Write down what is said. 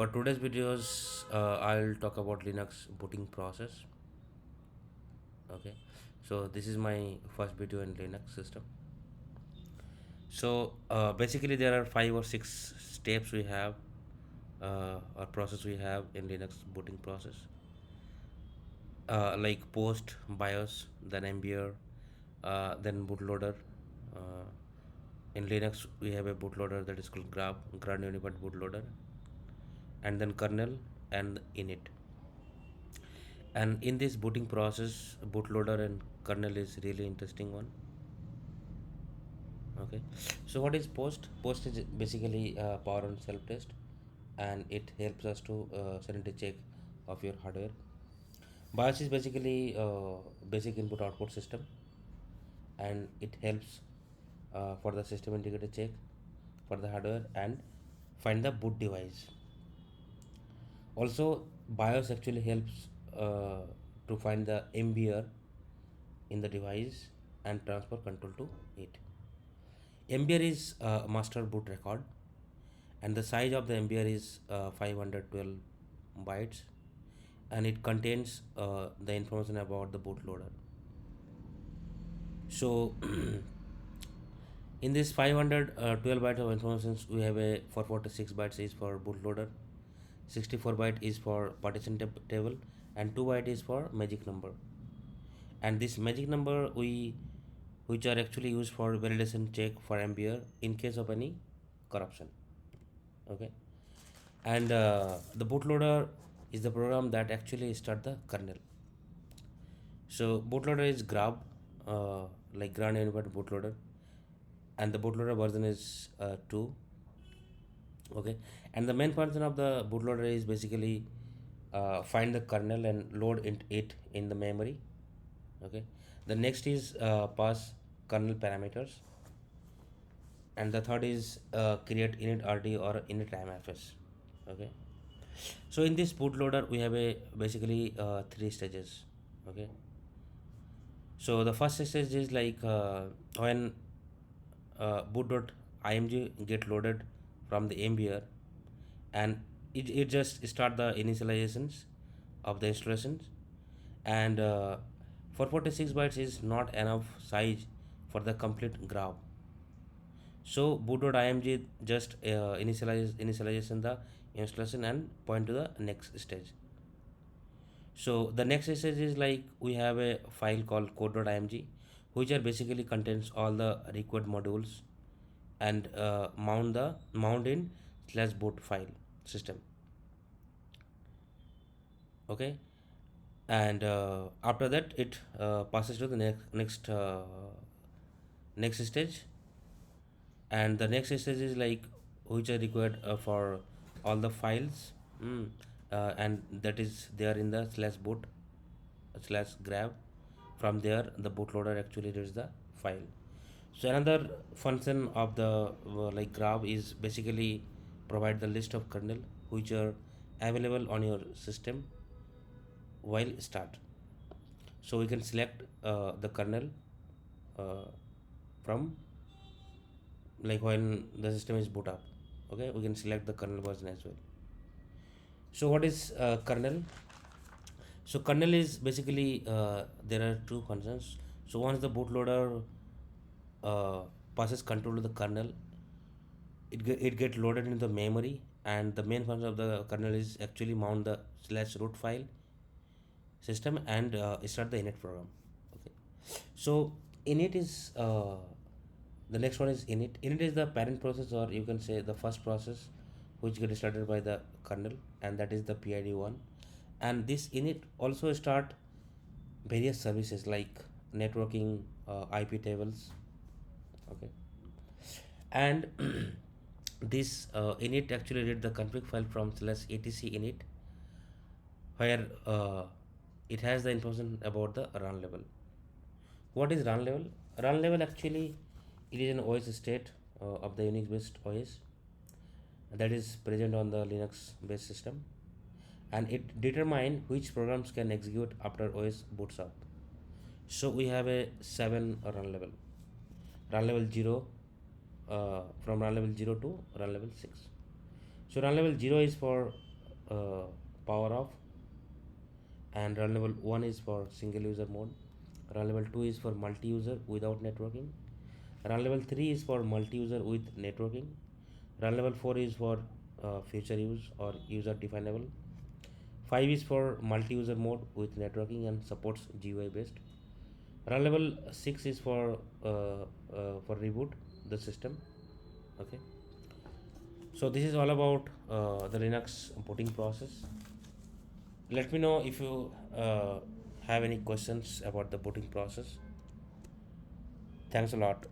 For today's videos, I'll talk about Linux booting process. Okay, so this is my first video in Linux system. So basically, there are 5 or 6 steps we have or process we have in Linux booting process, like post BIOS, then MBR, then bootloader. Uh, in Linux, we have a bootloader that is called Grand Unified Bootloader, and then kernel and init. And in this booting process, bootloader and kernel is really interesting one. Okay, so what is post? Post is basically power on self test, and it helps us to sanity check of your hardware. BIOS is basically basic input output system, and it helps for the system integrator check for the hardware and find the boot device. Also, BIOS actually helps to find the MBR in the device and transfer control to it. MBR is master boot record, and the size of the MBR is 512 bytes, and it contains the information about the bootloader. So in this 512 bytes of information, we have a 446 bytes is for bootloader, 64 byte is for partition table, and 2 byte is for magic number. And this magic number we which are actually used for validation check for MBR in case of any corruption. Okay, and the bootloader is the program that actually start the kernel. So bootloader is grab, like Grand Unified Bootloader, and the bootloader version is 2. Okay, and the main function of the bootloader is basically find the kernel and load it in the memory. Okay, the next is pass kernel parameters, and the third is create init RT or init IMFS. Okay, so in this bootloader we have a basically 3 stages. Okay, so the first stage is like when boot.img get loaded from the MBR, and it just start the initializations of the installations, and 446 bytes is not enough size for the complete graph. So boot.img just initialization the installation and point to the next stage. So the next stage is like we have a file called code.img, which are basically contains all the required modules and mount in slash boot file system. Okay, and after that it passes to the next stage, and the next stage is like which are required for all the files, and that is there in the slash boot slash grab. From there the bootloader actually reads the file. So another function of the like grab is basically provide the list of kernel which are available on your system while start. So we can select the kernel uh, from like when the system is boot up. Okay, we can select the kernel version as well. So what is kernel? So kernel is basically there are two functions. So once the bootloader uh, passes control to the kernel, it get loaded into the memory, and the main function of the kernel is actually mount the slash root file system and start the init program. Okay, so init is the next one is init. Init is the parent process, or you can say the first process which gets started by the kernel, and that is the PID one. And this init also start various services like networking, IP tables. Okay, and this init actually read the config file from slash etc init, where it has the information about the run level. What is run level? Run level actually it is an OS state of the Unix based OS that is present on the Linux based system, and it determine which programs can execute after OS boots up. So we have a 7 run level. Run level 0, from run level 0 to run level 6. So run level 0 is for uh, power off, and run level 1 is for single user mode. Run level 2 is for multi user without networking. Run level 3 is for multi user with networking. Run level 4 is for future use or user definable. 5 is for multi user mode with networking and supports GUI based. Run level 6 is for reboot the system. Okay, so this is all about the Linux booting process. Let me know if you have any questions about the booting process. Thanks a lot.